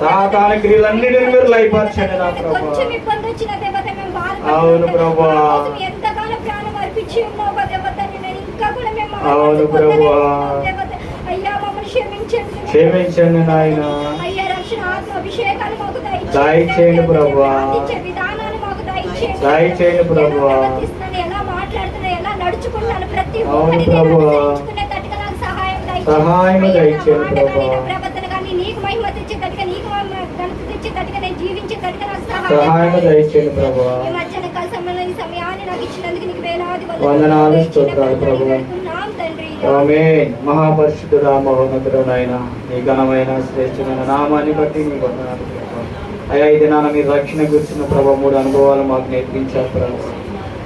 సాతాను క్రియలన్నిటిని మీరు లయపరచండి నా ప్రభువా. అవును ప్రభువా, అవును ప్రభువా, క్షమించండి నాయన, దయచేయండి ప్రభువా, దయచేయండి ప్రభువా. అవును ప్రభువా, సహాయం దయచేయండి ప్రభువా, సహాయం దయచేయండి ప్రభువా. వందనాలు, స్తోత్రాలు ప్రభువా. ఆమేన్. మహాపరిశుద్ధుడా, మహోన్నతుడా నాయన, నీ ఘనమైన శ్రేష్టమైన నామాన్ని బట్టి నీ వందనాలు ప్రభువా. అయ్యా, ఈ దినాన మీరు రక్షణ గురించిన ప్రభావ 3 అనుభవాలు మాకు నేర్పించారు ప్రభావ.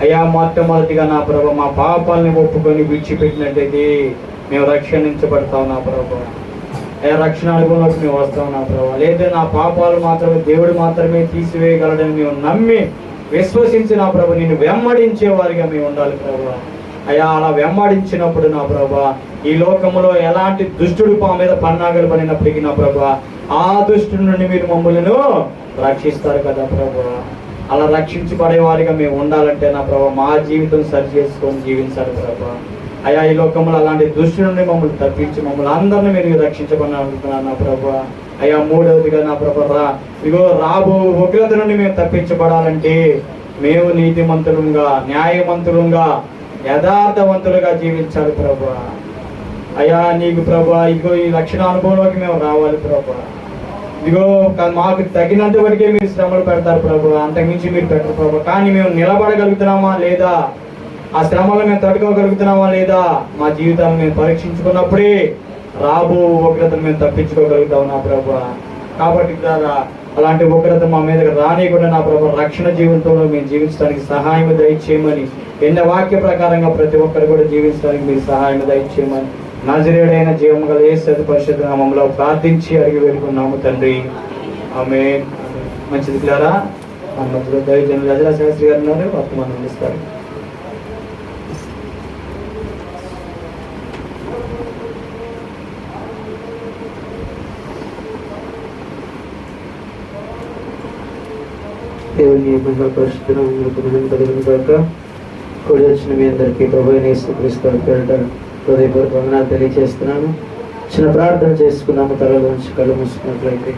అయ్యా, మొట్టమొదటిగా నా ప్రభావ మా పాపాలని ఒప్పుకొని విడిచిపెట్టినట్టయితే మేము రక్షించబడతాం నా ప్రభావ. అయ్యా, రక్షణ అనుభవంలోకి మేము వస్తాం నా ప్రభావ. లేదా నా పాపాలు మాత్రమే దేవుడు మాత్రమే తీసివేయగలడని మేము నమ్మి విశ్వసించి నా ప్రభావ నిన్ను వెంబడించే వారిగా మేము ఉండాలి ప్రభావ. అయ్యా, అలా వెంబడించినప్పుడు నా ప్రభా ఈ లోకంలో ఎలాంటి దుష్టుడు మా మీద పన్నాగలు పడినప్పటికీ నా ప్రభా ఆ దుష్టుడి నుండి మీరు మమ్మల్ని రక్షిస్తారు కదా ప్రభా. అలా రక్షించబడే వారిగా మేము ఉండాలంటే నా ప్రభా మా జీవితం సరి చేసుకొని జీవించాలి ప్రభా. అయ్యా, ఈ లోకంలో అలాంటి దుష్టు నుండి మమ్మల్ని తప్పించి మమ్మల్ని అందరినీ మీరు రక్షించమని అనుకుంటున్నాను నా ప్రభా. అయ్యా, 3వదిగా నా ప్రభా ఇగో రాబో ఉగ్రత నుండి మేము తప్పించబడాలంటే మేము నీతిమంతులుగా, న్యాయవంతులుగా, యథార్థవంతులుగా జీవించాలి ప్రభా. అయ్యా, నీకు ప్రభా ఇగో ఈ రక్షణ అనుభవంలోకి మేము రావాలి ప్రభా. ఇదిగో మాకు తగినంత వరకే మీరు శ్రమలు పెడతారు ప్రభు, అంతకుమించి మీరు పెట్టరు ప్రభు. కానీ మేము నిలబడగలుగుతున్నామా లేదా, ఆ శ్రమలు మేము తట్టుకోగలుగుతున్నామా లేదా, మా జీవితాన్ని మేము పరీక్షించుకున్నప్పుడే రాబో ఉగ్రతను మేము తప్పించుకోగలుగుతాం నా ప్రభు. కాబట్టి అలాంటి ఉగ్రత మా మీద రానియకుండా నా ప్రభు రక్షణ జీవితంలో మేము జీవించడానికి సహాయం దయచేయమని, ఎన్న వాక్య ప్రకారంగా ప్రతి ఒక్కరు కూడా జీవించడానికి మీరు సహాయం దయచేయమని నజరేయుడైన జీవము గల యేసు పరిశుద్ధ నామములో ప్రార్థించి అడిగి వేడుకున్నాము తండ్రి. ఆమేన్. మంచిది పిల్లరా, మన మధ్యలో దైవజనులు రజలా శాస్త్రి గారు ఉన్నారు, వర్తమానం అందిస్తారు. దేవుని మహిమ పరిశుద్ధ కూడి వచ్చిన మీ అందరికీ ప్రభువైన యేసుక్రీస్తు పేరిట హృదయపూర్వక వందనాలు తెలియజేస్తున్నాను. చిన్న ప్రార్థన చేసుకున్నాము. తలలో నుంచి కళ్ళు మూసుకున్నట్లయితే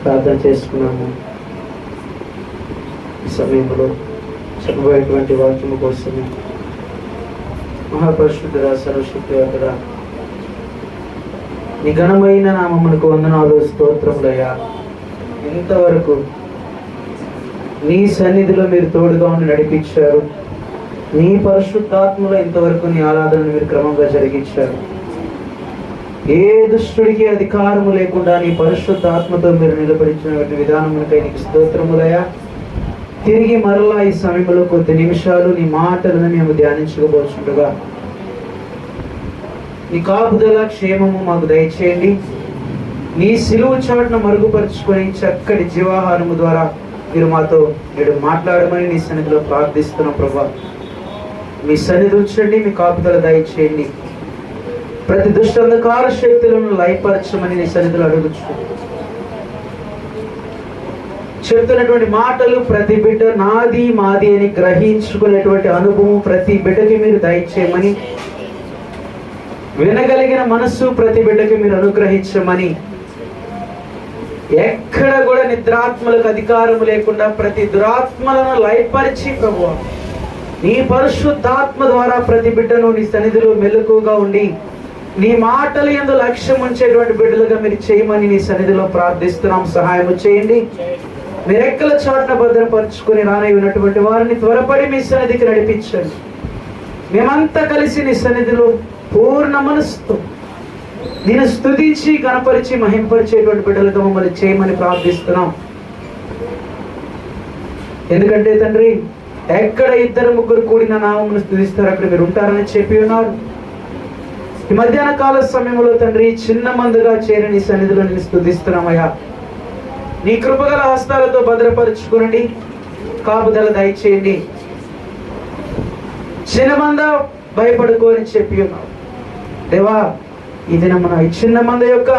ప్రార్థన చేసుకున్నాము. ఈ సమయంలో చెప్పబోయేటువంటి వాక్యము కోసమే మహాపరిశుద్ధుడా, సర్వశక్తివంతుడా, నీ ఘనమైన నామమునకు వందనాలు, స్తోత్రములయ్యా. ఇంతవరకు నీ సన్నిధిలో మీరు తోడుగా ఉండి నడిపించారు. నీ పరిశుద్ధాత్మలో ఇంతవరకు నీ ఆరాధనను మీరు క్రమంగా జరిగించారు. ఏ దుష్టుడికి అధికారము లేకుండా నీ పరిశుద్ధాత్మతో మీరు నిలబడించిన విధానములకై నీకు స్తోత్రములయ్యా. తిరిగి మరలా ఈ సమయంలో కొద్ది నిమిషాలు నీ మాటలను మేము ధ్యానించుకోబోచుండగా నీ కాపుదల క్షేమము మాకు దయచేయండి. నీ సిలువ చాటును మరుగుపరుచుకొని చక్కటి జీవాహారము ద్వారా మీరు మాతో నేడు మాట్లాడమని నీ సన్నిధిలో ప్రార్థిస్తున్నాం ప్రభా. మీ సన్నిధి ఉంచండి, మీ కాపుదల దయచేయండి. ప్రతి దుష్టంధకార శక్తులను లయపరచమని నీ సన్నిధిలో అడుగుచు చెప్తున్నటువంటి మాటలు ప్రతి బిడ్డ నాది మాది అని గ్రహించుకునేటువంటి అనుభవం ప్రతి బిడ్డకి మీరు దయచేయమని, వినగలిగిన మనస్సు ప్రతి బిడ్డకి మీరు అనుగ్రహించమని, ఎక్కడ కూడా నిద్రాత్మలకు అధికారం లేకుండా ప్రతి దురాత్మలను లయపరిచి ప్రభువా నీ పరిశుద్ధాత్మ ద్వారా ప్రతి బిడ్డను నీ సన్నిధిలో మెలకుగా ఉండి నీ మాటలు యందు లక్ష్యం ఉంచేటువంటి బిడ్డలుగా మీరు చేయమని నీ సన్నిధిలో ప్రార్థిస్తున్నాం. సహాయం చేయండి. మీరు రెక్కల చాటున భద్రపరుచుకొని రానయ్యున్నటువంటి వారిని త్వరపడి మీ సన్నిధికి నడిపించండి. మేమంతా కలిసి నీ సన్నిధిలో పూర్ణ మనస్సుతో నేను స్తుతించి కనపరిచి మహింపరిచేటువంటి బిడ్డలుగా మమ్మల్ని చేయమని ప్రార్థిస్తున్నాం. ఎందుకంటే తండ్రి, ఎక్కడ 2-3 కూడిన నామమును స్తుతిస్తారు అక్కడ మీరు ఉంటారని చెప్పి ఉన్నారు. ఈ మధ్యాహ్న కాల సమయంలో తండ్రి చిన్న మందుగా చేరి నీ సన్నిధిలో నేను స్తుతిస్తున్నామయ్యా. నీ కృపగల హస్తాలతో భద్రపరుచుకునండి, కాపుదల దయచేయండి. చిన్న మంద భయపడుకోని చెప్పి ఉన్నావు. దేవా, ఈ దినమున ఈ చిన్న మంది యొక్క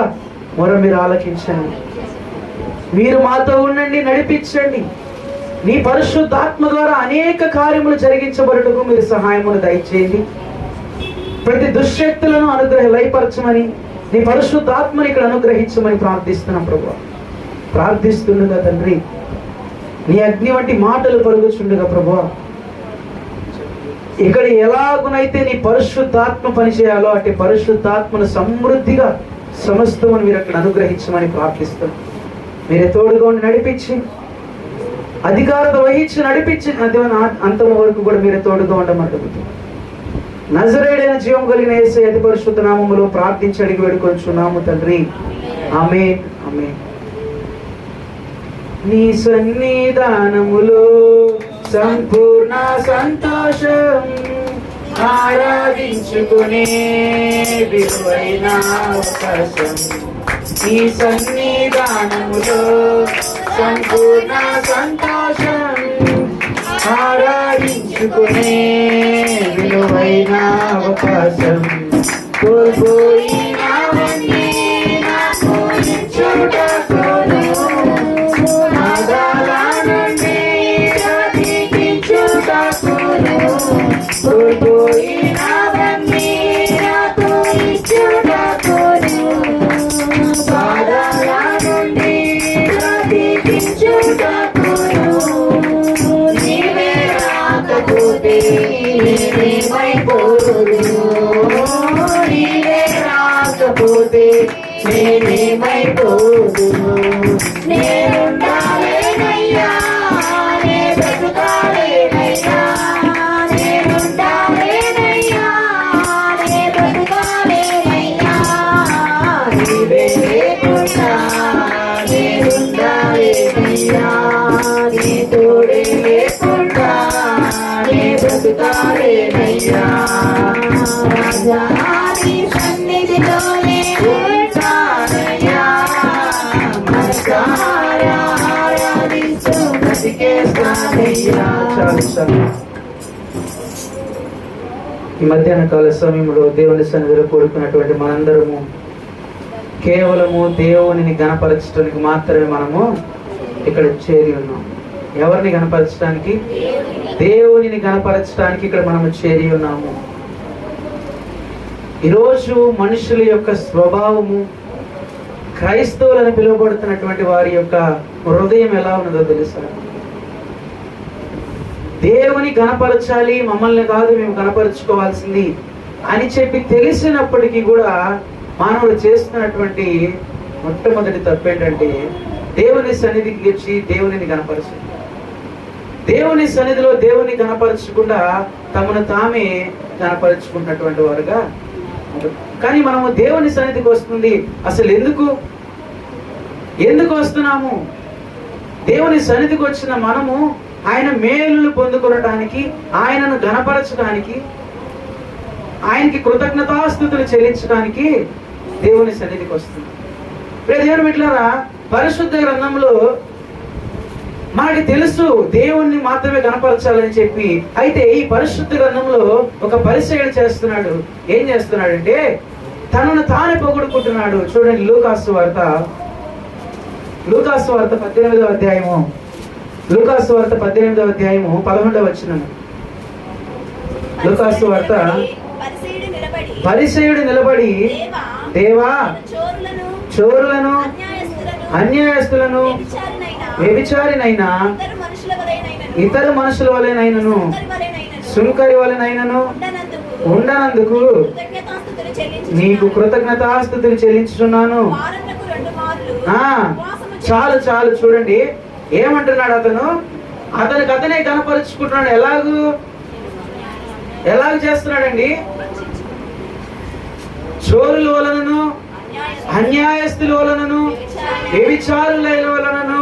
మొర మీరు ఆలకించండి. మీరు మాతో ఉండండి, నడిపించండి. నీ పరిశుద్ధాత్మ ద్వారా అనేక కార్యములు జరిగించబడుటకు మీరు సహాయమును దయచేయండి. ప్రతి దుశ్శక్తులను లయపరచమని, నీ పరిశుద్ధాత్మని ఇక్కడ అనుగ్రహించమని ప్రార్థిస్తున్నాం ప్రభువా. ప్రార్థిస్తుండగా తండ్రి, నీ అగ్ని వంటి మాటలు పరుగుచుండగా ప్రభువా, ఇక్కడ ఎలాగునైతే నీ పరిశుద్ధాత్మ పనిచేయాలో అట్టి పరిశుద్ధాత్మను సమృద్ధిగా సమస్తమును మీరు అక్కడ అనుగ్రహించమని ప్రార్థిస్తున్నాం. మీరే తోడుగా ఉండి నడిపించి, అధికారత వహించి నడిపించి అంతము వరకు కూడా మీరే తోడుగా ఉండమంటుంది. నజరేయుడైన జీవం కలిగిన యేసయ్య అతి పరిశుద్ధ నామములో ప్రార్థించి అడిగి వేడుకొంచున్నాము తండ్రి. ఆమేన్, ఆమేన్. నీ సన్నిధానములో సంపూర్ణ సంతోషం, ఆరాధించుకునే విలువైన అవకాశం. నీ సన్నిధానములో సంపూర్ణ సంతోషం, ఆరాధించుకునే విలువైన అవకాశం. కోల్పోయినవన్నీ నాకు ఇచ్చుటకును, నాదాల నుండి బ్రతికించుటకును. కోల్పోయినవన్నీ నాకు ఇచ్చుటకును, నాదాల నుండి బ్రతికించుటకును. నీవే రాకపోతే నేనేమైపోదును, నీవే రాకపోతే నేనేమైపోదును. నేనుండాలేనయ్యా, నే బ్రతుకాలేనయ్యా, నేనుండాలేనయ్యా, నే బ్రతుకాలేనయ్యా. నీవే లేకుండా నేనుండాలేనయ్యా, నీ తోడే లేకుండా నే బ్రతుకాలేనయ్యా. రాజా నీ సన్నిధిలోనే ఉంటానయ్యా, మనసారా ఆరాధిస్తూ బ్రతికేస్తానయ్యా. చాలు. ఈ మధ్యాహ్న కాల సమయంలో దేవుని సన్నిధిలో కూడుకున్నటువంటి మనందరము కేవలము దేవునిని గణపరచడానికి మాత్రమే మనము ఇక్కడ చేరి ఉన్నాం. ఎవరిని గణపరచడానికి? దేవునిని గణపరచడానికి ఇక్కడ మనము చేరి ఉన్నాము. ఈరోజు మనుషుల యొక్క స్వభావము, క్రైస్తవులని పిలువబడుతున్నటువంటి వారి యొక్క హృదయం ఎలా ఉన్నదో తెలుసా? దేవుని గణపరచాలి, మమ్మల్ని కాదు మేము గణపరచుకోవాల్సింది అని చెప్పి తెలిసినప్పటికీ కూడా మానవుడు చేస్తున్నటువంటి మొట్టమొదటి తప్పు ఏంటంటే దేవుని సన్నిధికి వచ్చి దేవునిని గణపరచాలి. దేవుని సన్నిధిలో దేవుని గణపరచకుండా తమను తామే గణపరచుకున్నటువంటి వారుగా. కానీ మనము దేవుని సన్నిధికి వస్తుంది అసలు ఎందుకు వస్తున్నాము? దేవుని సన్నిధికి వచ్చిన మనము ఆయన మేలులు పొందుకోవడానికి, ఆయనను గణపరచడానికి, ఆయనకి కృతజ్ఞతాస్తుతులు చెల్లించడానికి దేవుని సన్నిధికి వస్తుంది. దేవుని బిడ్డలారా, పరిశుద్ధ గ్రంథంలో మనకి తెలుసు దేవుణ్ణి మాత్రమే కనపరచాలని చెప్పి. అయితే ఈ పరిశుద్ధ గ్రంథంలో ఒక పరిచయం చేస్తున్నాడు. ఏం చేస్తున్నాడంటే తనను తానే పొగుడుకుంటున్నాడు. చూడండి, లూకాసు వార్త 18వ అధ్యాయము, లూకాసు వార్త 18వ అధ్యాయము 11వ వచనం. లూకాసు వార్త, పరిసయ్యుడు నిలబడి దేవా, చోరులను, అన్యాయస్తులను, వ్యభిచారినైనా, ఇతర మనుషుల వలెనైనను, సుంకరి వలెనైనను ఉండనందుకు నీకు కృతజ్ఞతాస్తుతులు చెల్లించుచున్నాను. చాలు చూడండి ఏమంటున్నాడు అతనికి అతనే కనపరుచుకుంటున్నాడు. ఎలాగ చేస్తున్నాడండి? చోరుల వలనను, అన్యాయస్తుల వలనను, వ్యభిచారుల వలనను,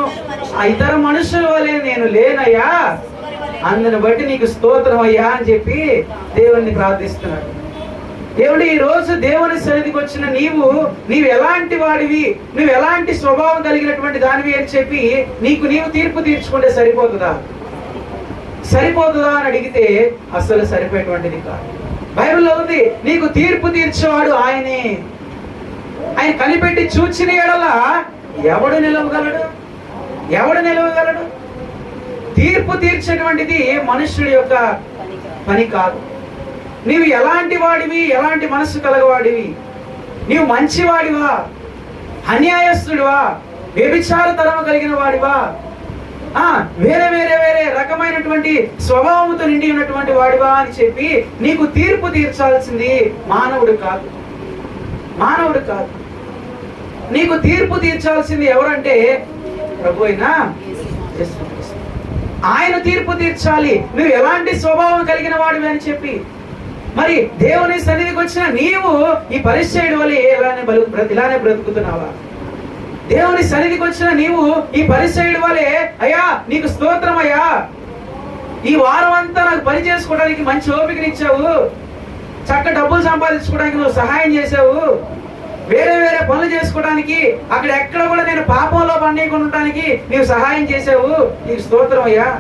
ఇతర మనుషుల వలె నేను లేనయ్యా, అందుని బట్టి నీకు స్తోత్రం అయ్యా అని చెప్పి దేవుణ్ణి ప్రార్థిస్తున్నాడు. దేవుడు ఈ రోజు దేవుని సన్నిధికి వచ్చిన నీవు ఎలాంటి వాడివి, నువ్వు ఎలాంటి స్వభావం కలిగినటువంటి దానివి అని చెప్పి నీకు నీవు తీర్పు తీర్చుకుంటే సరిపోతుందా అని అడిగితే అస్సలు సరిపోయేటువంటిది కాదు. బైబిల్లో ఉంది, నీకు తీర్పు తీర్చేవాడు ఆయనే. ఆయన కనిపెట్టి చూచిన ఎడల ఎవడు నిలవగలడు? ఎవడు నిలవగలడు? తీర్పు తీర్చేటువంటిది మనుష్యుడి యొక్క పని కాదు. నీవు ఎలాంటి వాడివి, ఎలాంటి మనస్సు కలగవాడివి, నీవు మంచివాడివా, అన్యాయస్తుడివా, వ్యభిచారతరము కలిగిన వాడివా, వేరే వేరే వేరే రకమైనటువంటి స్వభావంతో నిండి ఉన్నటువంటి వాడివా అని చెప్పి నీకు తీర్పు తీర్చాల్సింది మానవుడు కాదు. మానవుడు కాదు. నీకు తీర్పు తీర్చాల్సింది ఎవరంటే ప్రభు అయినా యేసుక్రీస్తు. ఆయన తీర్పు తీర్చాలి నువ్వు ఎలాంటి స్వభావం కలిగిన వాడివి అని చెప్పి. మరి దేవుని సన్నిధికి వచ్చిన నీవు ఈ పరిచయుడి వల్ల ఇలానే బ్రతుకుతున్నావా? దేవుని సన్నిధికి వచ్చిన నీవు ఈ పరిచయుడి వల్లే, అయ్యా నీకు స్తోత్రం అయ్యా, ఈ వారం అంతా నాకు పని చేసుకోవడానికి మంచి ఓపికనిచ్చావు, చక్క డబ్బులు సంపాదించుకోవడానికి నువ్వు సహాయం చేసావు, వేరే వేరే పనులు చేసుకోవడానికి అక్కడ ఎక్కడ కూడా నేను పాపంలో పండేయకుండా ఉండడానికి నీవు సహాయం చేసావు, నీకు స్తోత్రం అయ్యా.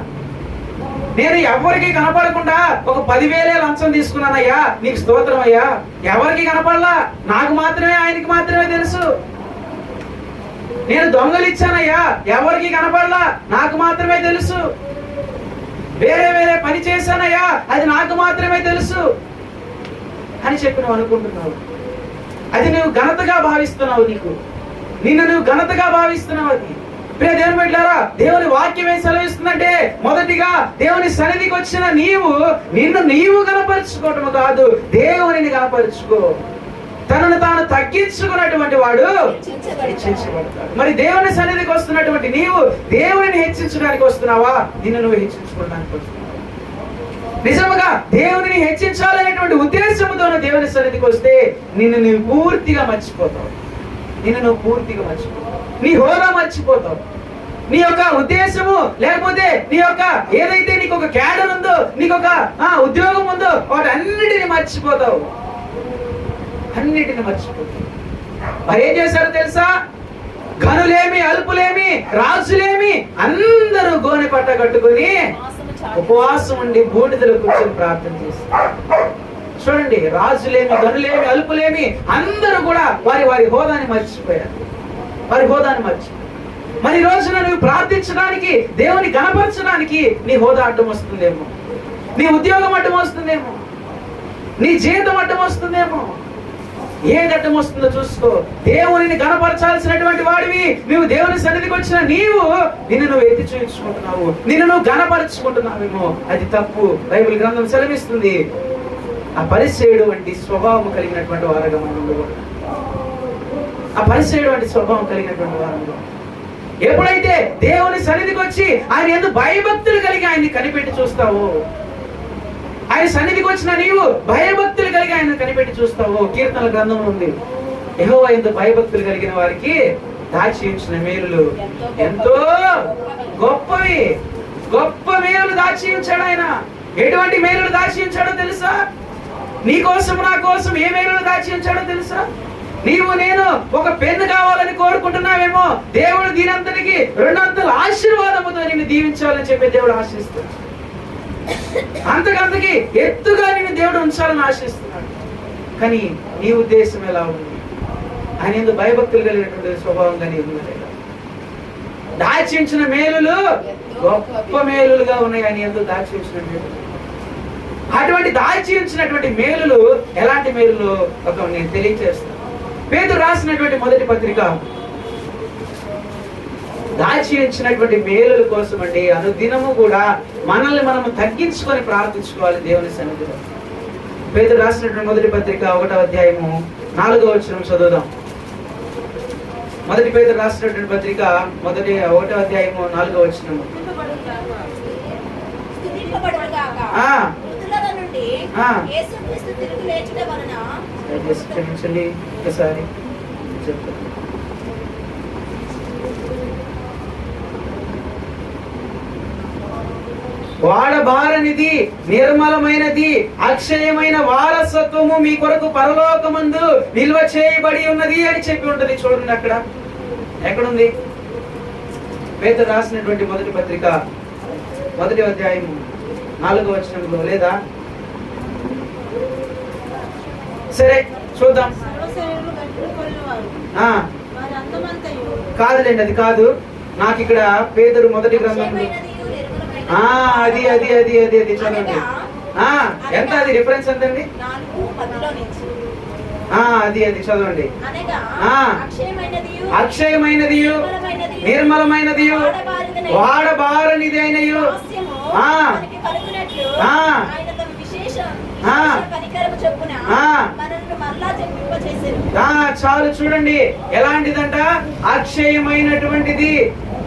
నేను ఎవరికి కనపడకుండా ఒక 10,000 లంచం తీసుకున్నానయ్యా, నీకు స్తోత్రం అయ్యా. ఎవరికి కనపడలా, నాకు మాత్రమే, ఆయనకి మాత్రమే తెలుసు. నేను దొంగలు ఇచ్చానయ్యా, ఎవరికి కనపడలా, నాకు మాత్రమే తెలుసు. వేరే వేరే పని చేశానయ్యా, అది నాకు మాత్రమే తెలుసు అని చెప్పి నువ్వు అనుకుంటున్నావు. అది నువ్వు ఘనతగా భావిస్తున్నావు. నిన్ను నువ్వు ఘనతగా భావిస్తున్నావు. అది ప్రియ దేవుని బిడ్డలారా, దేవుని వాక్యం ఏం సెలవిస్తుందంటే, మొదటిగా దేవుని సన్నిధికి వచ్చిన నిన్ను నీవు కనపరుచుకోవటం కాదు, దేవునిని కనపరుచుకో. తనను తాను తగ్గించుకున్నటువంటి వాడు హెచ్చించబడతాడు. మరి దేవుని సన్నిధికి వస్తున్నటువంటి నీవు దేవునిని హెచ్చించడానికి వస్తున్నావా, నిన్ను నువ్వు హెచ్చించుకోవడానికి వస్తున్నావా? నిజముగా దేవునిని హెచ్చించాలనేటువంటి ఉద్దేశంతో దేవుని సన్నిధికి వస్తే నిన్ను నువ్వు పూర్తిగా మర్చిపోతావు. నీ హోదా మర్చిపోతావు. నీ యొక్క ఉద్దేశము, లేకపోతే నీ యొక్క ఏదైతే నీకు ఒక క్యాడర్ ఉందో, నీకు ఒక ఉద్యోగం ఉందో, వాటన్నిటిని మర్చిపోతావు. మరి ఏం చేశారో తెలుసా? ఘనులేమి, అల్పులేమి, రాజులేమి అందరూ గోనె పట్ట కట్టుకుని ఉపవాసం ఉండి బూడిదలో కూర్చొని ప్రార్థన చేస్తారు. చూడండి, రాజులేమి, ఘనులేమి, అల్పులేమి అందరూ కూడా వారి హోదాని మర్చిపోయారు. మరి ఈ రోజున నువ్వు ప్రార్థించడానికి, దేవుని గణపరచడానికి నీ హోదా అడ్డం వస్తుందేమో, నీ ఉద్యోగం అడ్డం వస్తుందేమో, నీ జీవితం అడ్డం వస్తుందేమో. ఏది అడ్డం వస్తుందో చూసుకో. దేవునిని గణపరచాల్సినటువంటి వాడివి నువ్వు దేవుని సన్నిధికి వచ్చిన నిన్ను నువ్వు ఎత్తి చూపించుకుంటున్నావు, నిన్ను నువ్వు గణపరుచుకుంటున్నావేమో. అది తప్పు. బైబిల్ గ్రంథం సెలవిస్తుంది, ఆ పరిచయుడు వంటి స్వభావం కలిగినటువంటి వారుగా మనం ఉండకూడదు. ఆ పరిచయుడు వంటి స్వభావం కలిగినటువంటి వారు ఎప్పుడైతే దేవుని సన్నిధికి వచ్చి ఆయన ఎందుకు భయభక్తులు కలిగి ఆయన్ని కనిపెట్టి చూస్తావు, ఆయన సన్నిధికి వచ్చిన నీవు భయభక్తులు కలిగి ఆయన కనిపెట్టి చూస్తావు. కీర్తనల గ్రంథంలో ఉంది, యెహోవా యందు భయభక్తులు కలిగిన వారికి దాచి ఉంచిన మేలులు ఎంతో గొప్పవి. గొప్ప మేలులు దాచి ఉంచాడు ఆయన. ఎటువంటి మేలులు దాచి ఉంచాడో తెలుసా? నీ కోసం, నా కోసం ఏ మేలులు దాచి ఉంచాడో తెలుసా? నీవు నేను ఒక పెన్ను కావాలని కోరుకుంటున్నావేమో, దేవుడు దీనంతటికి 2 అంతల ఆశీర్వాదముతో నిన్ను దీవించాలని చెప్పి దేవుడు ఆశిస్తాడు. అంతకంతకి ఎత్తుగా నిన్ను దేవుడు ఉంచాలని ఆశిస్తున్నాడు. కానీ నీ ఉద్దేశం ఎలా ఉంది? ఆయన ఎందుకు భయభక్తులు కలిగినటువంటి స్వభావంగా నీ ఉంది. దాచి ఉంచిన మేలులు గొప్ప మేలులుగా ఉన్నాయి. ఆయన ఎందుకు దాచి ఉంచిన మేలులు, అటువంటి దాచి ఉంచినటువంటి మేలులు ఎలాంటి మేలులు ఒక నేను తెలియజేస్తాను. పేతురు రాసినటువంటి మొదటి పత్రిక, దాచి ఉంచినటువంటి మేలుల కోసం అండి అనుదినము కూడా మనల్ని మనము తగ్గించుకొని ప్రార్థించుకోవాలి దేవుని సన్నిధిలో. పేతురు రాసినటువంటి మొదటి పత్రిక 1వ అధ్యాయము 4వ వచనం చదువుదాం. మొదటి పేతురు రాసినటువంటి పత్రిక 1వ అధ్యాయము 4వ వచనం. క్షమించండి ఒకసారి చెప్తాను. వాడబారనిది, నిర్మలమైనది, అక్షయమైన వారసత్వము మీ కొరకు పరలోకమందు నిల్వ చేయబడి ఉన్నది అని చెప్పి ఉంటది. చూడండి, అక్కడ ఎక్కడుంది? పేతురు రాసినటువంటి మొదటి పత్రిక 1వ అధ్యాయము 4వ వచనంలో లేదా? సరే చూద్దాం. ఆ, కాదులేండి, అది కాదు. నాకు ఇక్కడ పేదరు మొదటి గ్రంథం అది అది అది అది అది చదవండి. ఎంత అది రిఫరెన్స్ ఎంతండి? అది అది చదవండి. అక్షయమైనది నిర్మలమైనది వాడబారనిది అయినయు చాలు చూడండి, ఎలాంటిదంట? అక్షయమైనటువంటిది,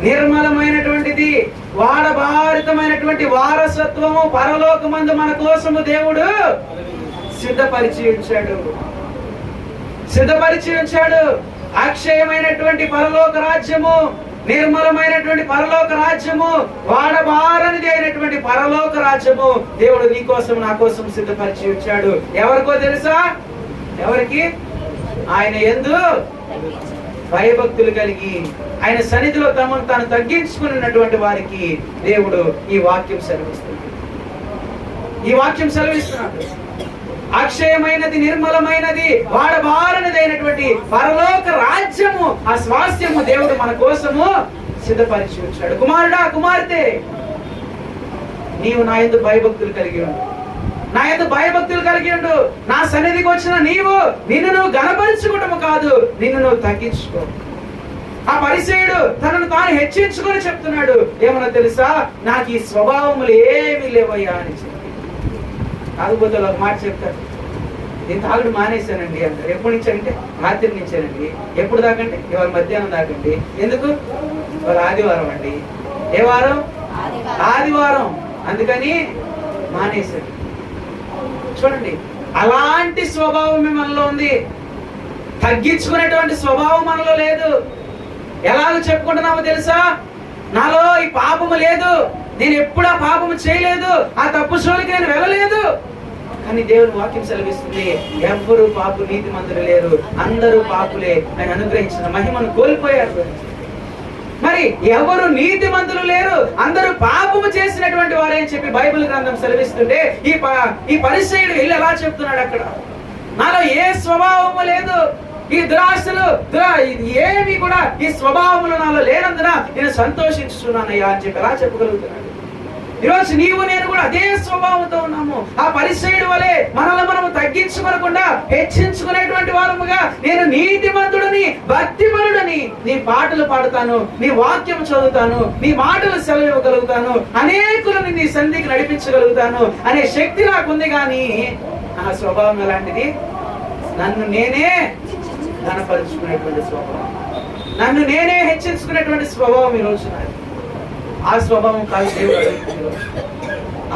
నిర్మలమైనటువంటిది, వాడభారితమైనటువంటి వారసత్వము పరలోకమందు మన కోసము దేవుడు సిద్ధపరిచి ఉంచాడు. అక్షయమైనటువంటి పరలోక రాజ్యము, నిర్మలమైనటువంటి పరలోక రాజ్యము, వాడబారనిది అయినటువంటి పరలోక రాజ్యము దేవుడు నీ కోసం నా కోసం సిద్ధపరిచి ఉంచాడు. ఎవరికో తెలుసా? ఎవరికి? ఆయన యందు భయభక్తులు కలిగి ఆయన సన్నిధిలో తమను తాను తగ్గించుకున్నటువంటి వారికి దేవుడు ఈ వాక్యం సెలవిస్తున్నాడు. అక్షయమైనది, నిర్మలమైనది, వాడబారనిది అయినటువంటి పరలోక రాజ్యము, ఆ స్వాస్థ్యము దేవుడు మన కోసము సిద్ధపరిచి ఉంచాడు. కుమారుడా, కుమార్తె, నీవు నా యందు భయభక్తులు కలిగి ఉండు. నా సన్నిధికి వచ్చిన నిన్ను నువ్వు గణపరుచుకోవటము కాదు, నిన్ను నువ్వు తగ్గించుకో. ఆ పరిసయ్యుడు తనను తాను హెచ్చించుకొని చెప్తున్నాడు, ఏమన్నా తెలుసా? నాకు ఈ స్వభావములు ఏమీ లేవయ్యా అని చెప్పి. తాగుబోతే ఒక మాట చెప్తాడు, నేను తాగుడు మానేశానండి అంటారు. ఎప్పటి నుంచి అంటే? రాత్రి నుంచేనండి. ఎప్పుడు దాకంటే? ఇవాళ మధ్యాహ్నం దాకండి. ఎందుకు? ఇవాళ ఆదివారం అండి. ఏ వారం? ఆదివారం. అందుకని మానేశాడు. చూడండి, అలాంటి స్వభావం మనలో ఉంది. తగ్గించుకునేటువంటి స్వభావం మనలో లేదు. ఎలాగ చెప్పుకుంటున్నామో తెలుసా? నాలో ఈ పాపము లేదు, నేను ఎప్పుడు ఆ పాపము చేయలేదు, ఆ తప్పు జోలికి నేను వెళ్ళలేదు. కానీ దేవుని వాక్యం సెలవిస్తుంది, ఎవ్వరూ నీతిమంతులు లేరు, అందరూ పాపులే. ఆయన అనుగ్రహించిన మహిమను కోల్పోయారు. మరి ఎవరు నీతిమంతులు లేరు, అందరూ పాపము చేసినటువంటి వారే అని చెప్పి బైబిల్ గ్రంథం సెలవిస్తుంటే ఈ పరిసయ్యుడు వెళ్ళి ఎలా చెప్తున్నాడు? అక్కడ నాలో ఏ స్వభావము లేదు, ఈ దురాశలు ఏమి కూడా ఈ స్వభావములు నాలో లేనందున నేను సంతోషిస్తున్నానయ్యా అని చెప్పి ఎలా చెప్పగలుగుతున్నాడు? ఈరోజు నీవు నేను కూడా అదే స్వభావంతో ఉన్నాము. ఆ పరిసయ్యుడు వలె మనము తగ్గించుకోకుండా హెచ్చించుకునేటువంటి వారముగా, నేను నీతిమంతుడిని, భక్తిపరుడని, నీ పాటలు పాడుతాను, నీ వాక్యం చదువుతాను, నీ మాటలు సెలవివ్వగలుగుతాను, అనేకులను నీ సన్నిధికి నడిపించగలుగుతాను అనే శక్తి నాకుంది. కానీ ఆ స్వభావం ఎలాంటిది? నన్ను నేనే ఘనపరుచుకునేటువంటి స్వభావం, నన్ను నేనే హెచ్చించుకునేటువంటి స్వభావం ఈరోజు నాది. ఆ స్వభావం కాదు దేవుడు,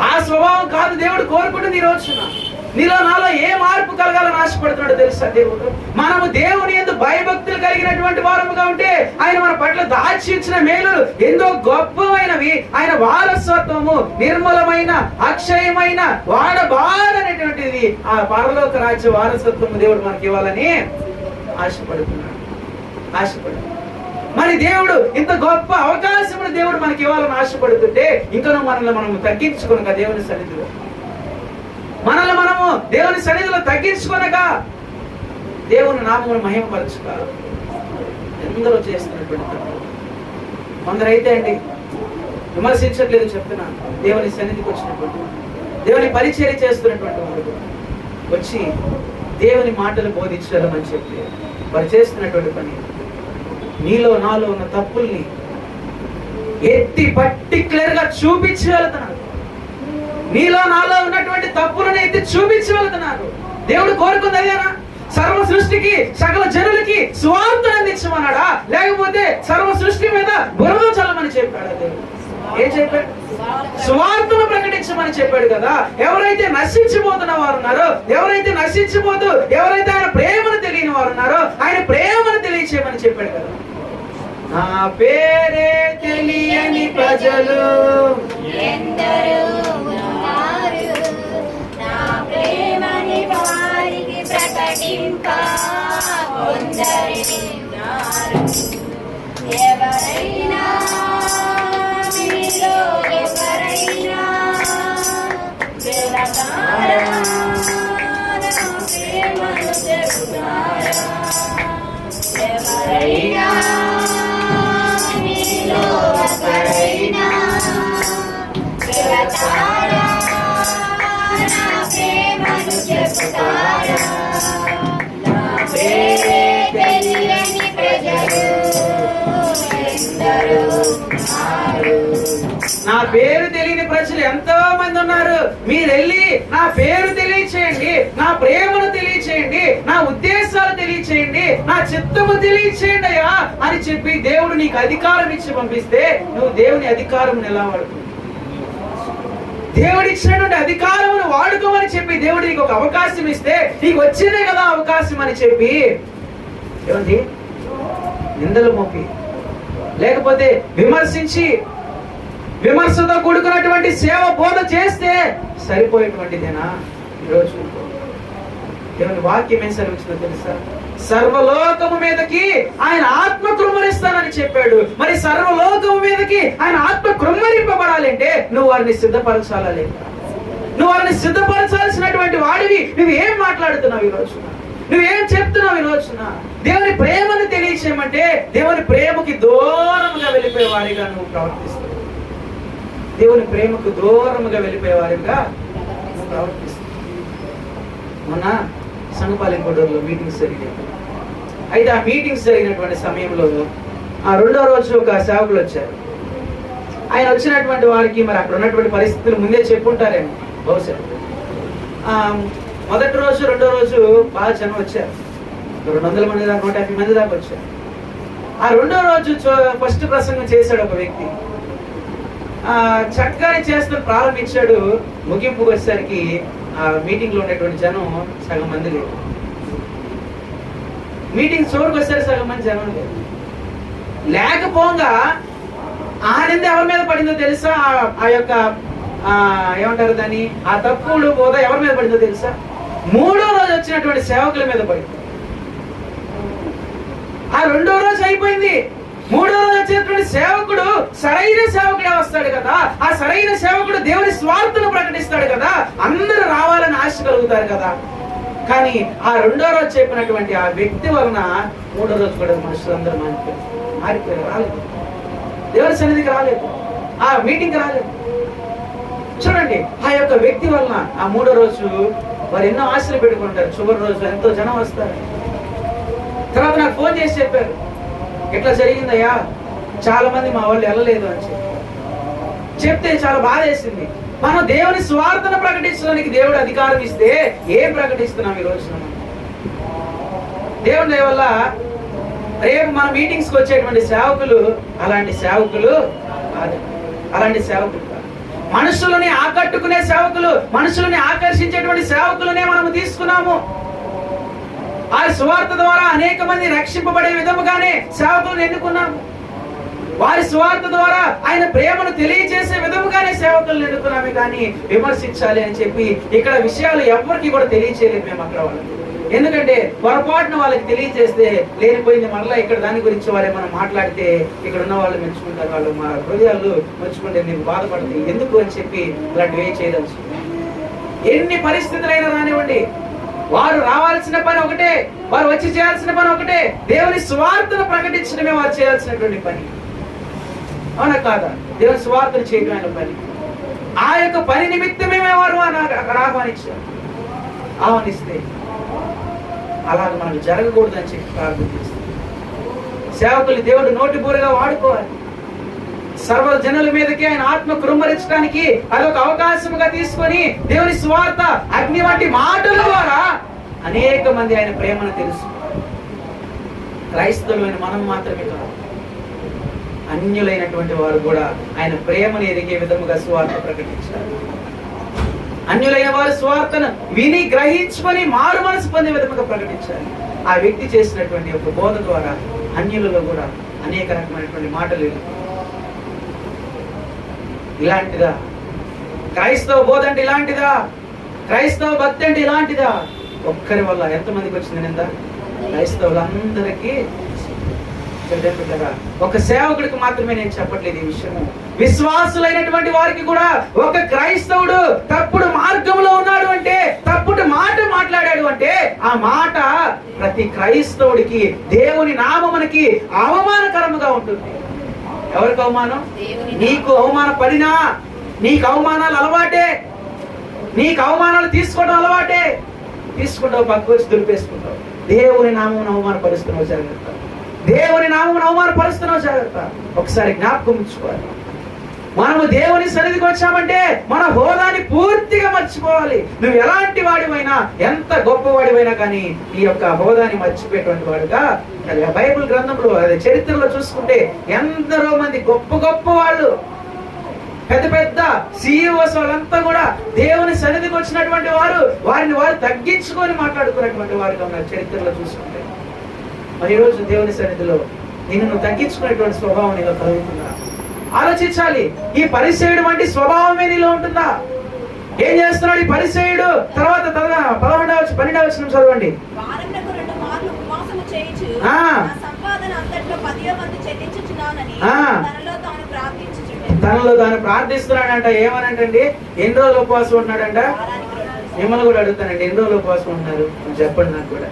ఆ స్వభావం కాదు దేవుడు కోరుకుంటుంది ఈ రోజున. నీలో నాలో ఏ మార్పు కలగాలని ఆశపడుతున్నాడో తెలుసా దేవుడు? మనము దేవుని యందు భయభక్తులు కలిగినటువంటి వారముగా ఉంటే ఆయన మన పట్ల దాచి ఇచ్చిన మేలు ఎంతో గొప్పమైనవి. ఆయన వారసత్వము నిర్మలమైన, అక్షయమైన, వాడబారనేటువంటిది ఆ పరలోక రాజ్య వారసత్వము దేవుడు మనకి ఇవ్వాలని ఆశపడుతున్నాడు. మరి దేవుడు ఇంత గొప్ప అవకాశం దేవుడు మనకి ఇవ్వాలని ఆశపడుతుంటే ఇంకా మనము తగ్గించుకోనక దేవుని సన్నిధిలో మనము దేవుని సన్నిధిలో తగ్గించుకోనక దేవుని నామమును మహిమపరచుక ఎందరో చేస్తున్నటువంటి తప్పు. కొందరైతే అండి, విమర్శించట్లేదు, చెప్తున్నాను, దేవుని సన్నిధికి వచ్చినటువంటి దేవుని పరిచర్య చేస్తున్నటువంటి వారు వచ్చి దేవుని మాటలు బోధించాలని చెప్పి వారు చేస్తున్నటువంటి పని నీలో నాలో ఉన్న తప్పుల్ని ఎత్తి పర్టిక్యులర్ గా చూపించి వెళ్తున్నారు. నీలో నాలో ఉన్నటువంటి తప్పులను ఎత్తి చూపించి వెళ్తున్నారు. దేవుడు కోరుకుంది అదేనా? సర్వ సృష్టికి, సకల జనులకి సువార్తను అందించమన్నాడా? లేకపోతే సర్వ సృష్టి మీద బురద చల్లమని చెప్పాడా దేవుడు? ఏం చెప్పాడు? సువార్తను ప్రకటించమని చెప్పాడు కదా. ఎవరైతే నశించిపోతున్న వారు ఉన్నారో, ఎవరైతే ఆయన ప్రేమను తెలియని వారు ఉన్నారో, ఆయన ప్రేమను తెలియచేయమని చెప్పాడు కదా. నా పేరే తెలియని ప్రజలు ఎందరో ఉన్నారు, నా ప్రేమని వారికి ప్రకటింప కొందరే ఉన్నారు. ఎవరైనా మీలో ఎవరైనా ప్రేమను చెబుతారా? ఎవరైనా మీలో ఒకరైనా చెబుతారా? నా ప్రేమను చెబుతారా? నా పేరే తెలియని ప్రజలు ఎందరో ఉన్నారు. నా పేరు తెలియని ప్రజలు ఎంతో మంది ఉన్నారు. మీరు వెళ్ళి నా పేరు తెలియచేయండి, నా ప్రేమను తెలియచేయండి, నా ఉద్దేశాలు తెలియచేయండి, నా చిత్తము తెలియచేయండి అయ్యా అని చెప్పి దేవుడు నీకు అధికారం ఇచ్చి పంపిస్తే నువ్వు దేవుని అధికారం ఎలా వాడుకో? దేవుడు ఇచ్చినటువంటి అధికారమును వాడుకోమని చెప్పి దేవుడు నీకు ఒక అవకాశం ఇస్తే నీకు వచ్చిందే కదా అవకాశం అని చెప్పి ఏమండి నిందలు మోపి లేకపోతే విమర్శించి విమర్శతో కూడుకున్నటువంటి సేవ బోధ చేస్తే సరిపోయేటువంటిదేనా? ఈరోజు దేవుని వాక్యం ఏం సెలవిస్తుందో తెలుసా? సర్వలోకము మీదకి ఆయన ఆత్మ కృమ్మరిస్తానని చెప్పాడు. మరి సర్వలోకము మీదకి ఆయన ఆత్మ కృమ్మరింపబడాలంటే నువ్వు వారిని సిద్ధపరచాలా లేదా? నువ్వు వారిని సిద్ధపరచాల్సినటువంటి వాడివి నువ్వేం మాట్లాడుతున్నావు ఈ రోజున? నువ్వేం చెప్తున్నావు ఈ రోజున? దేవుని ప్రేమను తెలియచేయమంటే దేవుని ప్రేమకి దూరముగా వెళ్ళిపోయే వారిగా నువ్వు ప్రవర్తిస్తావు. దేవుని ప్రేమకు దూరముగా వెళ్ళిపోయే వారిగా నువ్వు ప్రవర్తిస్తావు. మొన్న సంగపాలెంకోటూరులో మీటింగ్స్ జరిగాయి. అయితే ఆ మీటింగ్స్ జరిగినటువంటి సమయంలో ఆ రెండో రోజు ఒక సేవకులు వచ్చారు. ఆయన వచ్చినటువంటి వారికి మరి అక్కడ ఉన్నటువంటి పరిస్థితులు ముందే చెప్పుంటారేమో బహుశా. మొదటి రోజు రెండో రోజు బాగా జనం వచ్చారు. 200 మంది దాకా 150 మంది దాకా వచ్చారు. ఆ రెండో రోజు ఫస్ట్ ప్రసంగం చేశాడు ఒక వ్యక్తి. చక్కగా చేస్తూ ప్రారంభించాడు. ముగింపుకు వచ్చేసరికి ఆ మీటింగ్ లో ఉన్నటువంటి జనం సగం మంది లేదు. మీటింగ్ చోటుకు వచ్చేసరికి సగం మంది జనం లేదు. లేకపోగా ఆ నింద ఎవరి మీద పడిందో తెలుసా? ఆ యొక్క ఏమంటారు దాన్ని, ఆ తప్పుడు బోధ ఎవరి మీద పడిందో తెలుసా? మూడో రోజు వచ్చినటువంటి సేవకుల మీద పడింది. ఆ రెండో రోజు అయిపోయింది. మూడో రోజు వచ్చేటువంటి సేవకుడు సరైన సేవకుడే వస్తాడు కదా. ఆ సరైన సేవకుడు దేవుని స్వార్థను ప్రకటిస్తాడు కదా. అందరూ రావాలని ఆశ కలుగుతారు కదా. కానీ ఆ రెండో రోజు చెప్పినటువంటి ఆ వ్యక్తి వలన మూడో రోజు కూడా మనుషులందరూ మారిపోయారు. రాలేదు, దేవుని సన్నిధికి రాలేదు, ఆ మీటింగ్కి రాలేదు. చూడండి, ఆ యొక్క వ్యక్తి వలన ఆ మూడో రోజు వారు ఎన్నో ఆశలు పెట్టుకుంటారు. చివరి రోజు ఎంతో జనం వస్తారు. తర్వాత నాకు ఫోన్ చేసి చెప్పారు, ఎట్లా జరిగిందయ్యా, చాలా మంది మా వాళ్ళు వెళ్ళలేదు అని చెప్తే చాలా బాధ వేసింది. మనం దేవుని స్వార్థను ప్రకటించడానికి దేవుడు అధికారం ఇస్తే ఏం ప్రకటిస్తున్నాం ఈ రోజున? దేవుని దయ వల్ల రేపు మన మీటింగ్స్కి వచ్చేటువంటి సేవకులు అలాంటి సేవకులు కాదు. అలాంటి సేవకులు కాదు. మనుషులని ఆకట్టుకునే సేవకులు, మనుషులని ఆకర్షించేటువంటి సేవకులనే మనం తీసుకున్నాము. ఆ సువార్త ద్వారా అనేక మంది రక్షింపబడే విధముగానే సేవకులను ఎన్నుకున్నాము. వారి సువార్త ద్వారా ఆయన ప్రేమను తెలియజేసే విధముగానే సేవకులను ఎన్నుకున్నామే. కానీ విమర్శించాలి అని చెప్పి ఇక్కడ విషయాలు ఎవరికి కూడా తెలియచేయలేదు మేము అక్కడ వాళ్ళకి. ఎందుకంటే పొరపాటున వాళ్ళకి తెలియజేస్తే లేనిపోయింది మరలా ఇక్కడ దాని గురించి వారే మనం మాట్లాడితే ఇక్కడ ఉన్న వాళ్ళు మెచ్చుకుంటారు, వాళ్ళు మా హృదయాలు మెచ్చుకుంటే నీకు బాధపడుతుంది ఎందుకు అని చెప్పి ఇలాంటివి చేయదలుచు. ఎన్ని పరిస్థితులైనా రానివ్వండి, వారు రావాల్సిన పని ఒకటే, వారు వచ్చి చేయాల్సిన పని ఒకటే, దేవుని స్వార్థను ప్రకటించడమే వారు చేయాల్సినటువంటి పని. అవునా కాదా? దేవుని స్వార్థను చేయటమైన పని. ఆ యొక్క పని నిమిత్తమే వారు అక్కడ ఆహ్వానిస్తే అలాగ మనకు జరగకూడదని చెప్పి ప్రార్థిస్తాం. సేవకులు దేవుడు నోటి బూరగా వాడుకోవాలి. సర్వ జనుల మీదకి ఆయన ఆత్మ కృమ్మరించడానికి అదొక అవకాశముగా తీసుకొని దేవుని స్వార్థ అగ్ని వంటి మాటల ద్వారా అనేక మంది ఆయన ప్రేమను తెలుసు. క్రైస్తవులైన మనం మాత్రమే కాదు, అన్యులైనటువంటి వారు కూడా ఆయన ప్రేమను ఎరిగే విధముగా స్వార్థ ప్రకటించారు. అన్యులైన వారు స్వార్థను విని గ్రహించుకొని మారు మనసు పొందే విధముగా ప్రకటించాలి. ఆ వ్యక్తి చేసినటువంటి ఒక బోధ ద్వారా అన్యులలో కూడా అనేక రకమైనటువంటి మాటలు ఇలాంటిదా? క్రైస్తవ బోధ అంటే ఇలాంటిదా? క్రైస్తవ భక్తి అంటే ఇలాంటిదా? ఒక్కరి వల్ల ఎంతమందికి వచ్చింది నింద? క్రైస్తవులందరికీ. ఒక సేవకుడికి మాత్రమే నేను చెప్పట్లేదు ఈ విషయము. విశ్వాసులైనటువంటి వారికి కూడా, ఒక క్రైస్తవుడు తప్పుడు మార్గంలో ఉన్నాడు అంటే, తప్పుడు మాట మాట్లాడాడు అంటే, ఆ మాట ప్రతి క్రైస్తవుడికి, దేవుని నామమునికి అవమానకరముగా ఉంటుంది. ఎవరికి అవమానం? నీకు అవమాన పడినా, నీకు అవమానాలు అలవాటే, నీకు అవమానాలు తీసుకోవడం అలవాటే, తీసుకుంటావు, పక్క వచ్చి దులిపేసుకుంటావు. దేవుని నామం అవమానపరుస్తున్నావు, జాగ్రత్త. దేవుని నామం అవమానపరుస్తున్నావు, జాగ్రత్త. ఒకసారి జ్ఞాపకం ఉంచుకోవాలి. మనము దేవుని సన్నిధికి వచ్చామంటే మన హోదాని పూర్తిగా మర్చిపోవాలి. నువ్వు ఎలాంటి వాడివైనా, ఎంత గొప్పవాడివైనా కానీ ఈ యొక్క హోదాని మర్చిపోయేటువంటి వాడుగా, బైబిల్ గ్రంథంలో, అదే చరిత్రలో చూసుకుంటే ఎందరో మంది గొప్ప గొప్ప వాళ్ళు, పెద్ద పెద్ద CEOs వాళ్ళంతా కూడా దేవుని సన్నిధికి వచ్చినటువంటి వారు వారిని వారు తగ్గించుకొని మాట్లాడుకున్నటువంటి వారుగా ఉన్నారు చరిత్రలో చూసుకుంటే. మరి ఈరోజు దేవుని సన్నిధిలో నిన్ను నువ్వు తగ్గించుకునేటువంటి స్వభావం నీలో కలుగుతుందా? ఆలోచించాలి. ఈ పరిసయుడు వంటి స్వభావమే నీలో ఉంటుందా? ఏం చేస్తున్నాడు ఈ పరిసయుడు? తర్వాత 12వ వచనం చదవండి. తనలో తాను ప్రార్థిస్తున్నాడంట. ఏమనంటండి? ఎన్ని రోజులు ఉపవాసం ఉంటున్నాడంట? మిమ్మల్ని కూడా అడుగుతానండి, ఎన్ని రోజులు ఉపవాసం ఉంటున్నారు చెప్పండి నాకు కూడా.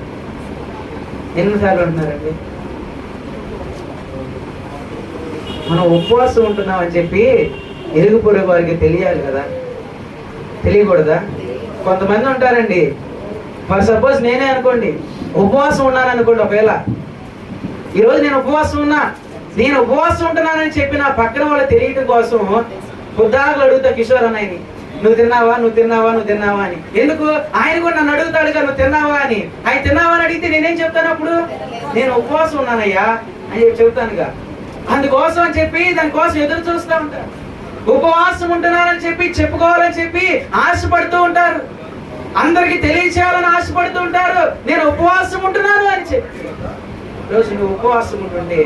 ఎన్నిసార్లు ఉంటున్నారండి? మనం ఉపవాసం ఉంటున్నాం అని చెప్పి ఇరుగు పొరుగు వారికి తెలియాలి కదా, తెలియకూడదా? కొంతమంది ఉంటారండి, ఫర్ సపోజ్ నేనే అనుకోండి, ఉపవాసం ఉన్నాను అనుకోండి. ఒకవేళ ఈరోజు నేను ఉపవాసం ఉన్నా, నేను ఉపవాసం ఉంటున్నానని చెప్పి నా పక్కన వాళ్ళు తెలియటం కోసం పొద్దాకులు అడుగుతా కిషోర్ అన్నయ్యని, నువ్వు తిన్నావా, నువ్వు తిన్నావా, నువ్వు తిన్నావా అని. ఎందుకు? ఆయన కూడా నన్ను అడుగుతాడుగా, నువ్వు తిన్నావా అని. ఆయన తిన్నావా అని అడిగితే నేనేం చెప్తాను? అప్పుడు నేను ఉపవాసం ఉన్నానయ్యా అని చెప్పి చెబుతానుగా. అందుకోసం అని చెప్పి దానికోసం ఎదురు చూస్తూ ఉంటారు. ఉపవాసం ఉంటున్నారని చెప్పి చెప్పుకోవాలని చెప్పి ఆశపడుతూ ఉంటారు, అందరికి తెలియచేయాలని ఆశపడుతూ ఉంటారు, నేను ఉపవాసం ఉంటున్నాను అని చెప్పి. రోజు నువ్వు ఉపవాసం ఉంటుండే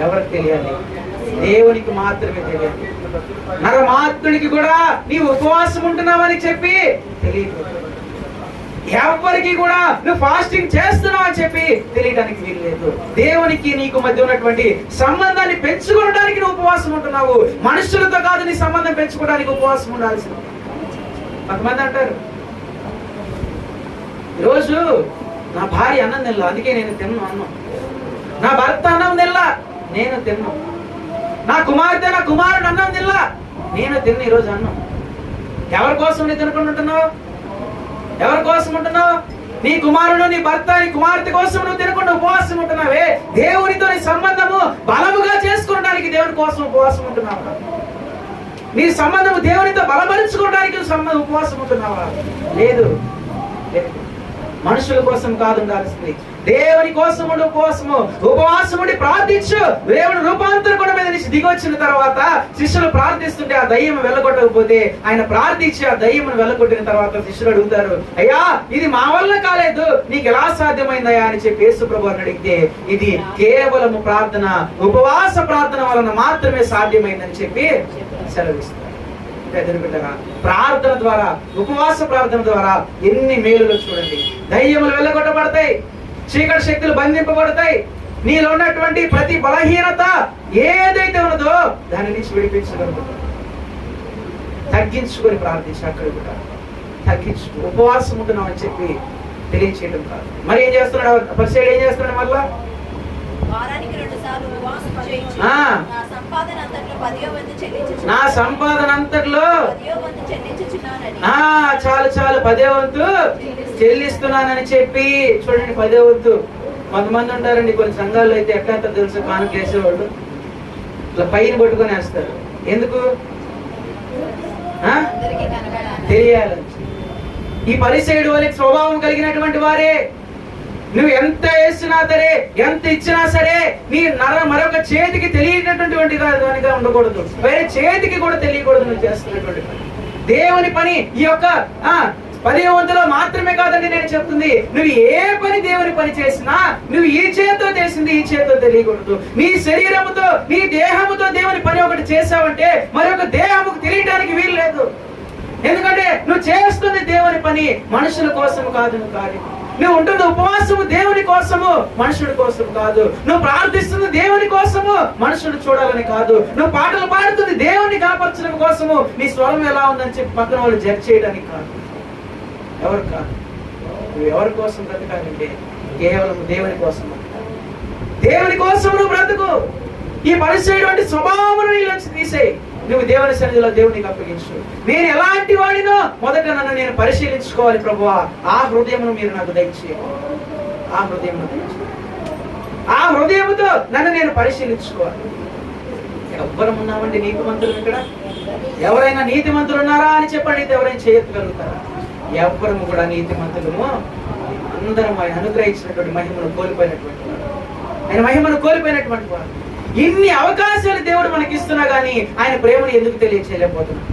ఎవరికి తెలియాలి? దేవునికి మాత్రమే తెలియాలి. నరమాత్రుడికి కూడా నీవు ఉపవాసం ఉంటున్నావని చెప్పి తెలియదు. ఎవరికి కూడా నువ్వు ఫాస్టింగ్ చేస్తున్నావు అని చెప్పి తెలియడానికి వీల్లేదు. దేవునికి నీకు మధ్య ఉన్నటువంటి సంబంధాన్ని పెంచుకోవడానికి నువ్వు ఉపవాసం ఉంటున్నావు. మనుషులతో కాదు నీ సంబంధం పెంచుకోవడానికి ఉపవాసం ఉండాల్సింది. కొంతమంది అంటారు, ఈరోజు నా భార్య అన్నం తినలా, అందుకే నేను తిన్నాను అన్నం. నా భర్త అన్నం తినలా, నేను తిన్నాను. నా కుమార్తె, నా కుమారుడు అన్నం తినలా, నేను తిన్న ఈరోజు అన్నం. ఎవరి కోసం నువ్వు తినకుండా ఉంటున్నావు? ఎవరి కోసం ఉంటున్నావు? నీ కుమారుడు, నీ భర్త, నీ కుమార్తె కోసం నువ్వు తినకుండా ఉపవాసం ఉంటున్నావే. దేవునితో నీ సంబంధము బలముగా చేసుకోవడానికి దేవుని కోసం ఉపవాసం ఉంటున్నావా? నీ సంబంధము దేవునితో బలపరుచుకోవడానికి ఉపవాసం ఉంటున్నావా? లేదు. మనుషుల కోసం కాదు ఉండాల్సింది, దేవుని కోసం ఉండి ఉపవాసము. ఉపవాసముడి ప్రార్థించు. దేవుడు రూపాంతర కొండ మీద నుంచి దిగొచ్చిన తర్వాత శిష్యులు ప్రార్థిస్తుంటే ఆ దయ్యం వెళ్ళగొట్టకపోతే ఆయన ప్రార్థించి ఆ దయ్యమును వెళ్ళగొట్టిన తర్వాత శిష్యులు అడుగుతారు, అయ్యా ఇది మా వల్ల కాలేదు, నీకు ఎలా సాధ్యమైందయ్యా అని చెప్పి యేసు ప్రభువుని అడిగితే ఇది కేవలము ప్రార్థన, ఉపవాస ప్రార్థన వలన మాత్రమే సాధ్యమైందని చెప్పి సెలవిస్తారు. ప్రార్థన ద్వారా, ఉపవాస ప్రార్థన ద్వారా ఎన్ని మేలులు చూడండి. దయ్యములు వెళ్ళగొట్టబడతాయి, చీకటి శక్తులు బంధింపబడతాయి, నీలో ఉన్నటువంటి ప్రతి బలహీనత ఏదైతే ఉన్నదో దాని నుంచి విడిపించగలుగుతాం. తగ్గించుకొని ప్రార్థించి అక్కడ కూడా తగ్గించు. ఉపవాసం ఉంటున్నాం అని చెప్పి తెలియచేయడం కాదు. మరి ఏం చేస్తున్నాడు పరిచయం? ఏం చేస్తున్నాడు? మళ్ళా నా సంపాదన అంతట్లో చాలు 10వ వంతు చెల్లిస్తున్నానని చెప్పి. చూడండి, 10వ వంతు. కొంతమంది ఉంటారండి కొన్ని సంఘాల్లో అయితే ఎట్లా తెలుసు, కానుక వేసేవాళ్ళు ఇట్లా పైన పట్టుకొని వేస్తారు. ఎందుకు? తెలియాలని. ఈ పరిసయుడు వాళ్ళకి స్వభావం కలిగినటువంటి వారే. నువ్వు ఎంత వేసినా సరే, ఎంత ఇచ్చినా సరే నీ మరొక చేతికి తెలియనటువంటి దానిగా ఉండకూడదు, వేరే చేతికి కూడా తెలియకూడదు నువ్వు చేస్తున్నటువంటి పని. దేవుని పని ఈ యొక్క 10వ వంతులో మాత్రమే కాదండి నేను చెప్తుంది. నువ్వు ఏ పని దేవుని పని చేసినా నువ్వు ఈ చేతితో చేసింది ఈ చేతితో తెలియకూడదు. నీ శరీరముతో, నీ దేహముతో దేవుని పని ఒకటి చేసావంటే మరొక దేహముకు తెలియడానికి వీలు లేదు. ఎందుకంటే నువ్వు చేస్తుంది దేవుని పని, మనుషుల కోసం కాదు. నువ్వు కార్యం నువ్వు ఉంటుంది ఉపవాసము దేవుని కోసము, మనుషుడి కోసం కాదు. నువ్వు ప్రార్థిస్తుంది దేవుని కోసము, మనుషుడు చూడాలని కాదు. నువ్వు పాటలు పాడుతుంది దేవుని కనపరచడం కోసము, నీ స్వరం ఎలా ఉందని చెప్పి పక్కన వాళ్ళు జడ్జ్ చేయడానికి కాదు. ఎవరు కాదు. నువ్వు ఎవరి కోసం బ్రతకాలంటే కేవలం దేవుని కోసం. దేవుని కోసం నువ్వు బ్రతుకు. ఈ పరిచయటువంటి స్వభావమును నీలోంచి తీసేయి. నువ్వు దేవుని సన్నిధిలో దేవునికి అప్పగించు. నేను ఎలాంటి వాడినో మొదట నన్ను నేను పరిశీలించుకోవాలి ప్రభువా. ఆ హృదయమును మీరు నాకు దయచేయండి. ఆ హృదయమును దయచేయండి. ఆ హృదయముతో నన్ను నేను పరిశీలించుకోవాలి. ఎవ్వరం ఉన్నామండి నీతిమంతులు ఇక్కడ? ఎవరైనా నీతిమంతులు ఉన్నారా అని చెప్పండి. ఎవరైనా చేయగలుగుతారా? ఎవ్వరము కూడా నీతిమంతులము. అందరం ఆయన అనుగ్రహించినటువంటి మహిమను కోల్పోయినటువంటి వాడు. ఆయన మహిమను కోల్పోయినటువంటి వాడు. ఇన్ని అవకాశాలు దేవుడు మనకి ఇస్తున్నా గానీ ఆయన ప్రేమను ఎందుకు తెలియచేయలేకపోతున్నాడు?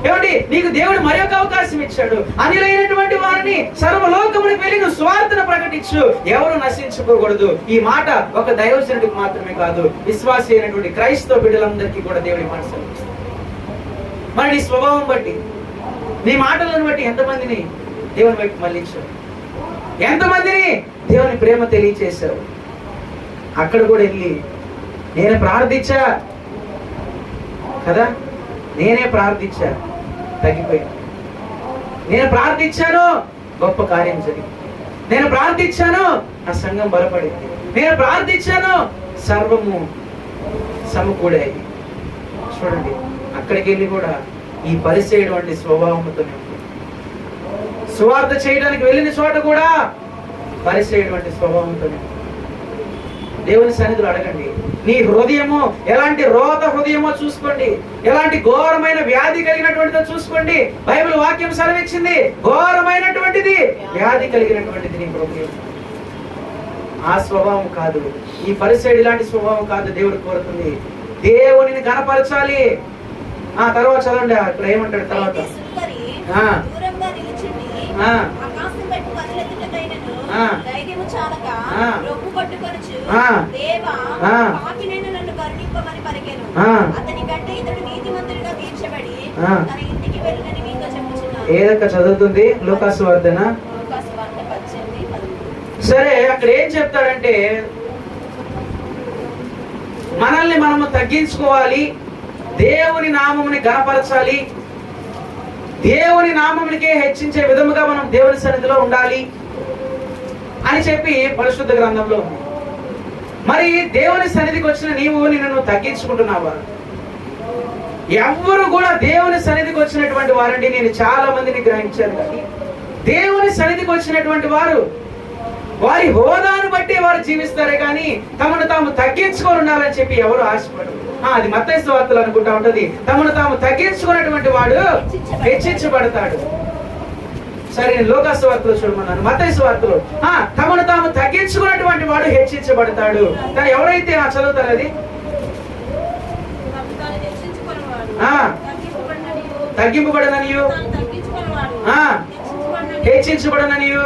ఏమండి, నీకు దేవుడు మరొక అవకాశం ఇచ్చాడు. అనిలైనటువంటి వారిని సర్వలోకమునికి వెళ్ళి నువ్వు స్వార్థను ప్రకటించు, ఎవరు నశించుకోకూడదు. ఈ మాట ఒక దైవజనుడికి మాత్రమే కాదు, విశ్వాసి అయినటువంటి క్రైస్తవ బిడ్డలందరికీ కూడా దేవుడి మనసు. మరి నీ స్వభావం బట్టి, నీ మాటలను బట్టి ఎంతమందిని దేవుని వైపు మళ్ళించావు? ఎంతమందిని దేవుని ప్రేమ తెలియచేశావు? అక్కడ కూడా వెళ్ళి నేను ప్రార్థించా కదా, నేనే ప్రార్థించా, తగ్గిపోయింది. నేను ప్రార్థించాను, గొప్ప కార్యం జరిగింది. నేను ప్రార్థించాను, నా సంఘం బలపడింది. నేను ప్రార్థించాను, సర్వము సమకూడాయి. చూడండి, అక్కడికి వెళ్ళి కూడా ఈ పరిచయటువంటి స్వభావంతోనే ఉంది. సువార్త చేయడానికి వెళ్ళిన చోట కూడా పరిచయటువంటి స్వభావంతోనే ఉంది. దేవుని సన్నిధిలో అడగండి. నీ హృదయము ఎలాంటి రోత హృదయమో చూసుకోండి. ఎలాంటి ఘోరమైన వ్యాధి కలిగినటువంటిదో చూసుకోండి. బైబిల్ వాక్యం సెలవిచ్చింది, ఘోరమైనటువంటిది వ్యాధి కలిగినటువంటిది నీ హృదయం. ఆ స్వభావం కాదు, ఈ పరిసైడ్ ఇలాంటి స్వభావం కాదు దేవుడు కోరుతుంది. దేవునిని కనపరచాలి. ఆ తర్వాత చదవండి, అక్కడ ఏమంటాడు తర్వాత? ఏదక్క చదువుతుంది? లూకాసు వార్తనా? సరే, అక్కడ ఏం చెప్తాడంటే మనల్ని మనము తగ్గించుకోవాలి, దేవుని నామముని గణపరచాలి, దేవుని నామమునికే హెచ్చించే విధముగా మనం దేవుని సన్నిధిలో ఉండాలి అని చెప్పి పరిశుద్ధ గ్రంథంలో ఉంది. మరి దేవుని సన్నిధికి వచ్చిన నీవు నిన్ను తగ్గించుకుంటున్నావా? ఎవ్వరు కూడా దేవుని సన్నిధికి వచ్చినటువంటి వారండి, నేను చాలా మందిని గ్రహించాను. కానీ దేవుని సన్నిధికి వచ్చినటువంటి వారు వారి హోదాను బట్టి వారు జీవిస్తారే కానీ తమను తాము తగ్గించుకొని ఉండాలని చెప్పి ఎవరు ఆశపడరు. అది మత్తయి సువార్తలు అనుకుంటా ఉంటది, తమను తాము తగ్గించుకున్నటువంటి వాడు హెచ్చించబడతాడు. సరే, నేను లోకా సువార్తలో చూడమన్నాను. మత్తయి సువార్తలో తమను తాము తగ్గించుకున్నటువంటి వాడు హెచ్చించబడతాడు. కానీ ఎవరైతే చదువుతారు అది తగ్గింపబడననియు హెచ్చించబడననియు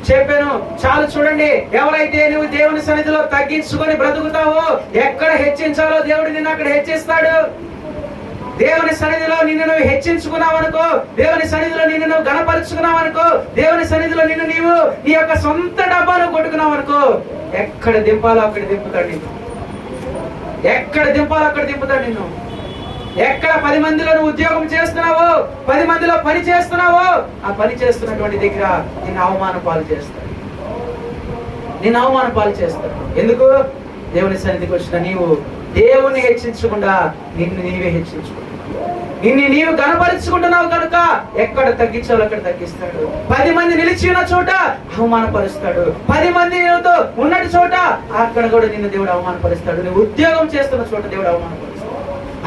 చెప్పాను. చాలు, చూడండి, ఎవరైతే నువ్వు దేవుని సన్నిధిలో తగ్గించుకొని బ్రతుకుతావో ఎక్కడ హెచ్చించాలో దేవుడు నిన్ను అక్కడ హెచ్చిస్తాడు. దేవుని సన్నిధిలో నిన్ను నువ్వు హెచ్చించుకున్నావు అనుకో, దేవుని సన్నిధిలో నిన్ను నువ్వు గణపరుచుకున్నావు అనుకో, దేవుని సన్నిధిలో నిన్ను నీవు నీ యొక్క సొంత డబ్బాను కొట్టుకున్నావు అనుకో, ఎక్కడ దింపాలో అక్కడ దింపుతాడు నిన్ను. ఎక్కడ దింపాలో అక్కడ దింపుతాడు నిన్ను. ఎక్కడ 10 మందిలో నువ్వు ఉద్యోగం చేస్తున్నావో, 10 మందిలో పని చేస్తున్నావో, ఆ పని చేస్తున్నటువంటి దగ్గర నిన్ను అవమాన పాలు చేస్తాడు. నిన్ను అవమాన పాలు చేస్తాడు. ఎందుకు? దేవుని సన్నిధికి వచ్చిన నీవు దేవుణ్ణి హెచ్చించకుండా నిన్ను నీవే హెచ్చించుకుంటున్నావు. నిన్ను నీవు కనపరుచుకుంటున్నావు కనుక ఎక్కడ తగ్గించాలో అక్కడ తగ్గిస్తాడు. 10 మంది నిలిచి ఉన్న చోట అవమానపరుస్తాడు. 10 మందితో ఉన్నటి చోట అక్కడ కూడా నిన్ను దేవుడు అవమానపరుస్తాడు. నువ్వు ఉద్యోగం చేస్తున్న చోట దేవుడు అవమానపరుస్తాడు.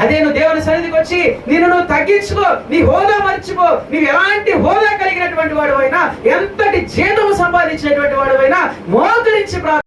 అదే నువ్వు దేవుని సన్నిధికి వచ్చి నిన్ను నువ్వు తగ్గించుకో, నీ హోదా మర్చిపో, నువ్వు ఎలాంటి హోదా కలిగినటువంటి